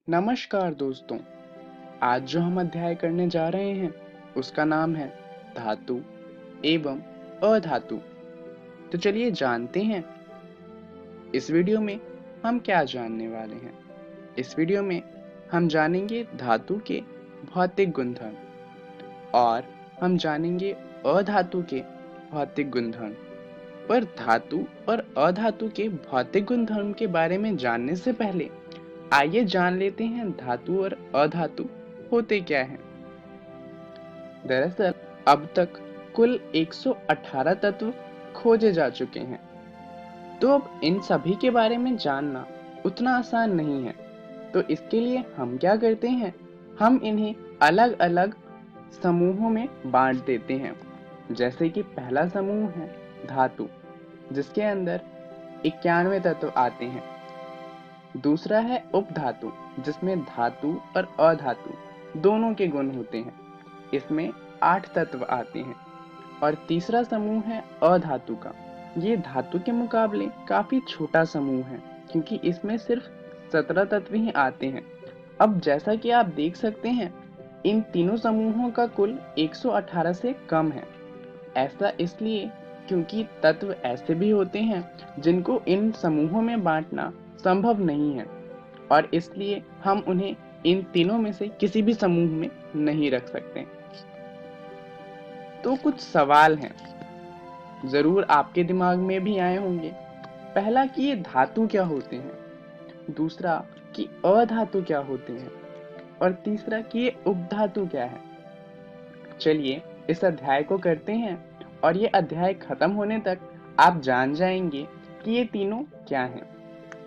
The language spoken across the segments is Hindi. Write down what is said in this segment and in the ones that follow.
नमस्कार दोस्तों। आज जो हम अध्याय करने जा रहे हैं उसका नाम है धातु एवं अधातु। तो चलिए जानते हैं इस वीडियो में हम क्या जानने वाले हैं। इस वीडियो में हम जानेंगे धातु के भौतिक गुणधर्म और हम जानेंगे अधातु के भौतिक गुणधर्म। पर धातु और अधातु के भौतिक गुणधर्म के बारे में जानने से पहले आइए जान लेते हैं धातु और अधातु होते क्या हैं। दरअसल अब तक कुल 118 तत्व खोजे जा चुके हैं। तो अब इन सभी के बारे में जानना उतना आसान नहीं है। तो इसके लिए हम क्या करते हैं, हम इन्हें अलग अलग समूहों में बांट देते हैं। जैसे कि पहला समूह है धातु, जिसके अंदर 91 तत्व आते हैं। दूसरा है उपधातु, जिसमें धातु और अधातु दोनों के गुण होते हैं। इसमें 8 तत्व आते हैं। और तीसरा समूह है अधातु का। ये धातु के मुकाबले काफी छोटा समूह है, क्योंकि इसमें सिर्फ 17 तत्व ही आते हैं। अब जैसा कि आप देख सकते हैं, इन तीनों समूहों का कुल 118 से कम है। ऐसा इसलिए क्योंकि तत्व ऐसे भी होते हैं जिनको इन समूहों में बांटना संभव नहीं है, और इसलिए हम उन्हें इन तीनों में से किसी भी समूह में नहीं रख सकते। तो कुछ सवाल हैं, जरूर आपके दिमाग में भी आए होंगे। पहला कि ये धातु क्या होते हैं, दूसरा कि अधातु क्या होते हैं, और तीसरा कि ये उपधातु क्या है। चलिए इस अध्याय को करते हैं, और ये अध्याय खत्म होने तक आप जान जाएंगे कि ये तीनों क्या हैं।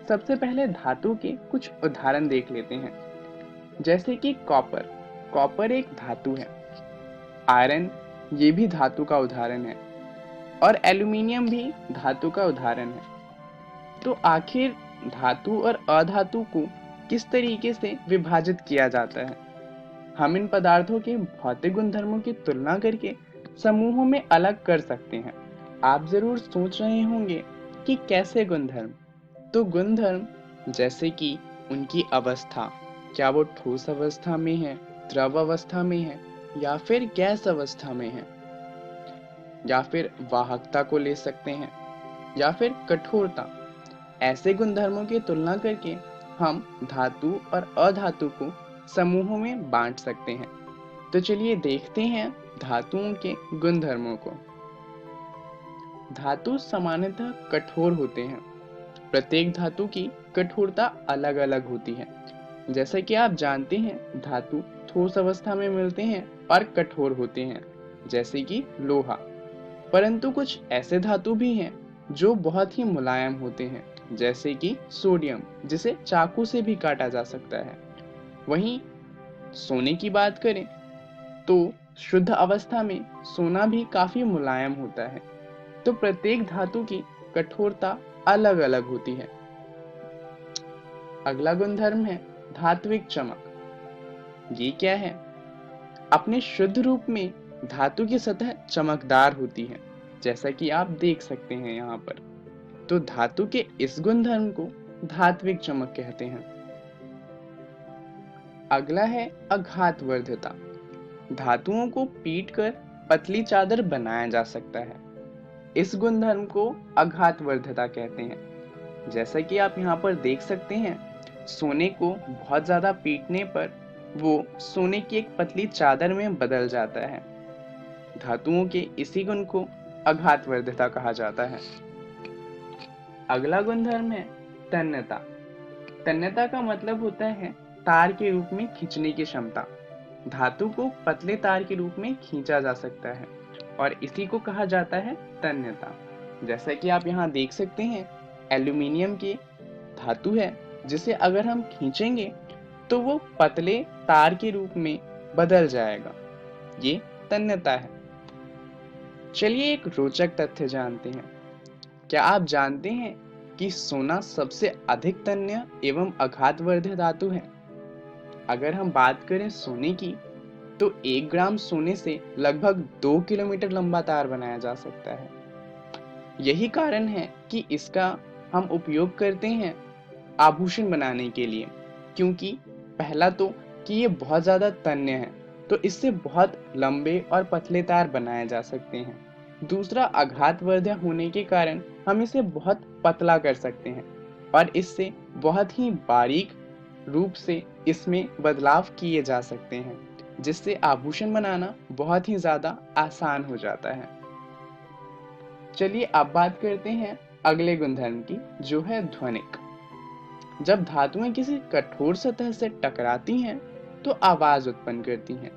सबसे पहले धातु के कुछ उदाहरण देख लेते हैं। जैसे कि कॉपर। कॉपर एक धातु है। आयरन, ये भी धातु का उदाहरण है। और एल्यूमिनियम भी धातु का उदाहरण है। तो आखिर धातु और अधातु को किस तरीके से विभाजित किया जाता है? हम इन पदार्थों के भौतिक गुणधर्मों की तुलना करके समूहों में अलग कर सकते हैं। आप जरूर सोच रहे होंगे कि कैसे गुणधर्म। तो गुणधर्म जैसे कि उनकी अवस्था, क्या वो ठोस अवस्था में है, द्रव अवस्था में है, या फिर गैस अवस्था में है, या फिर वाहकता को ले सकते हैं, या फिर कठोरता। ऐसे गुणधर्मों की तुलना करके हम धातु और अधातु को समूहों में बांट सकते हैं। तो चलिए देखते हैं धातुओं के गुणधर्मों को। धातु सामान्यतः कठोर होते हैं। प्रत्येक धातु की कठोरता अलग अलग होती है। जैसा कि आप जानते हैं, धातु ठोस अवस्था में मिलते हैं और कठोर होते हैं, जैसे कि लोहा। परंतु कुछ ऐसे धातु भी हैं जो बहुत ही मुलायम होते हैं, जैसे कि सोडियम, जिसे चाकू से भी काटा जा सकता है। वहीं सोने की बात करें तो शुद्ध अवस्था में सोना भी काफी मुलायम होता है। तो प्रत्येक धातु की कठोरता अलग अलग होती है। अगला गुणधर्म है धात्विक चमक। ये क्या है? अपने शुद्ध रूप में धातु की सतह चमकदार होती है, जैसा कि आप देख सकते हैं यहाँ पर। तो धातु के इस गुणधर्म को धात्विक चमक कहते हैं। अगला है आघातवर्ध्यता। धातुओं को पीटकर पतली चादर बनाया जा सकता है। इस गुणधर्म को आघातवर्ध्यता कहते हैं। जैसा कि आप यहाँ पर देख सकते हैं, सोने को बहुत ज्यादा पीटने पर वो सोने की एक पतली चादर में बदल जाता है। धातुओं के इसी गुण को आघातवर्ध्यता कहा जाता है। अगला गुणधर्म है तन्यता। तन्यता का मतलब होता है तार के रूप में खींचने की क्षमता। धातु को पतले तार के रूप में खींचा जा सकता है, और इसी को कहा जाता है तन्यता। जैसा कि आप यहाँ देख सकते हैं, एल्यूमिनियम की धातु है, जिसे अगर हम खींचेंगे तो वो पतले तार के रूप में बदल जाएगा। ये तन्यता है। चलिए एक रोचक तथ्य जानते हैं। क्या आप जानते हैं कि सोना सबसे अधिक तन्य एवं आघातवर्ध्य धातु है? अगर हम बात करें सोने की, तो 1 ग्राम सोने से लगभग 2 किलोमीटर लंबा तार बनाया जा सकता है। यही कारण है कि इसका हम उपयोग करते हैं आभूषण बनाने के लिए, क्योंकि पहला तो कि ये बहुत ज़्यादा तन्य है, तो इससे बहुत लंबे और पतले तार बनाए जा सकते हैं। दूसरा, आघातवर्धक होने के कारण हम इसे बहुत पतला कर सकते हैं और इससे बहुत ही बारीक रूप से इसमें बदलाव किए जा सकते हैं, जिससे आभूषण बनाना बहुत ही ज़्यादा आसान हो जाता है। चलिए अब बात करते हैं अगले गुणधर्म की, जो है ध्वनिक। जब धातुएं किसी कठोर सतह से टकराती हैं तो आवाज उत्पन्न करती हैं।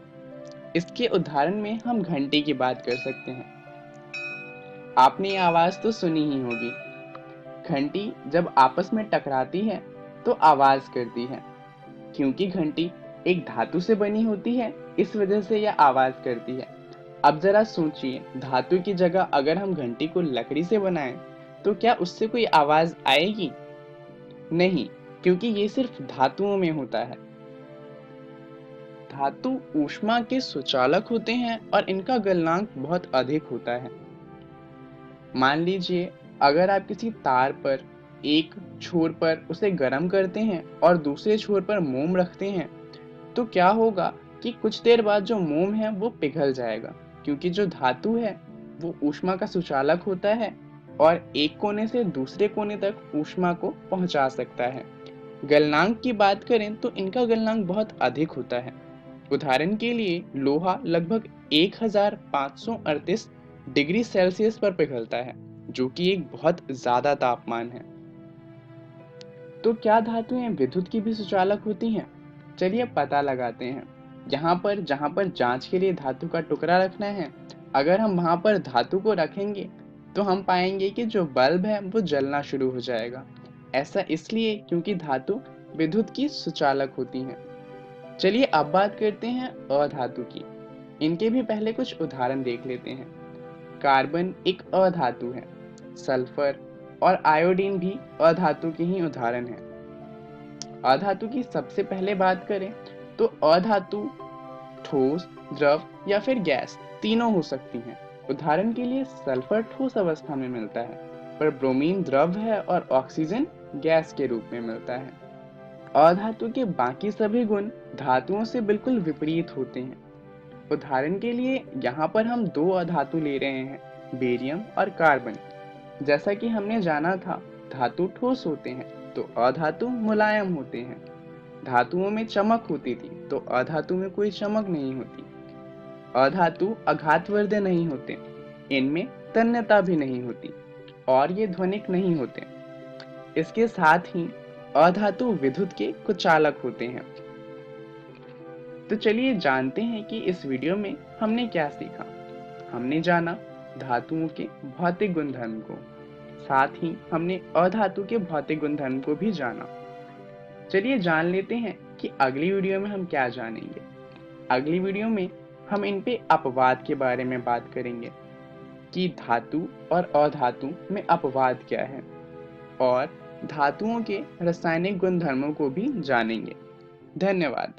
इसके उदाहरण में हम घंटी की बात कर सकते हैं। आपने ये आवाज तो सुनी ही होगी। घंटी जब आपस में टकराती है तो आवाज करती है। क्योंकि घंटी एक धातु से बनी होती है, इस वजह से यह आवाज करती है। अब जरा सोचिए, धातु की जगह अगर हम घंटी को लकड़ी से बनाएं तो क्या उससे कोई आवाज आएगी? नहीं, क्योंकि ये सिर्फ धातुओं में होता है। धातु ऊष्मा के सुचालक होते हैं और इनका गलनांक बहुत अधिक होता है। मान लीजिए, अगर आप किसी तार पर एक छोर पर उसे गर्म करते हैं और दूसरे छोर पर मोम रखते हैं, तो क्या होगा कि कुछ देर बाद जो मोम है वो पिघल जाएगा, क्योंकि जो धातु है वो ऊष्मा का सुचालक होता है और एक कोने से दूसरे कोने तक ऊष्मा को पहुंचा सकता है। गलनांक की बात करें तो इनका गलनांक बहुत अधिक होता है। उदाहरण के लिए लोहा लगभग 1538 डिग्री सेल्सियस पर पिघलता है, जो कि एक बहुत ज्यादा तापमान है। तो क्या धातुएं विद्युत की भी सुचालक होती हैं? चलिए पता लगाते हैं। जहां पर जांच के लिए धातु का टुकड़ा रखना है, अगर हम वहां पर धातु को रखेंगे तो हम पाएंगे कि जो बल्ब है वो जलना शुरू हो जाएगा। ऐसा इसलिए क्योंकि धातु विद्युत की सुचालक होती हैं। चलिए अब बात करते हैं अधातु की। इनके भी पहले कुछ उदाहरण देख लेते हैं। कार्बन एक अधातु है। सल्फर और आयोडीन भी अधातु के ही उदाहरण हैं। अधातु की सबसे पहले बात करें तो अधातु ठोस, द्रव या फिर गैस तीनों हो सकती हैं। उदाहरण के लिए सल्फर ठोस अवस्था में मिलता है, पर ब्रोमीन द्रव है और ऑक्सीजन गैस के रूप में मिलता है। अधातु के बाकी सभी गुण धातुओं से बिल्कुल विपरीत होते हैं। उदाहरण के लिए यहाँ पर हम दो अधातु ले रहे हैं, बेरियम और कार्बन। जैसा कि हमने जाना था, धातु ठोस होते हैं तो अधातु मुलायम होते हैं। धातुओं में चमक होती थी तो अधातु में कोई चमक नहीं होती। अधातु आघातवर्धक नहीं होते, इनमें तन्यता भी नहीं होती और ये ध्वनिक नहीं होते। इसके साथ ही अधातु विद्युत के कुचालक होते हैं। तो चलिए जानते हैं कि इस वीडियो में हमने क्या सीखा। हमने जाना धातुओं के भौतिक गुणधर्म को, साथ ही हमने अधातु के भौतिक गुणधर्म को भी जाना। चलिए जान लेते हैं कि अगली वीडियो में हम क्या जानेंगे। अगली वीडियो में हम इन पे अपवाद के बारे में बात करेंगे कि धातु और अधातु में अपवाद क्या है, और धातुओं के रासायनिक गुणधर्मों को भी जानेंगे। धन्यवाद।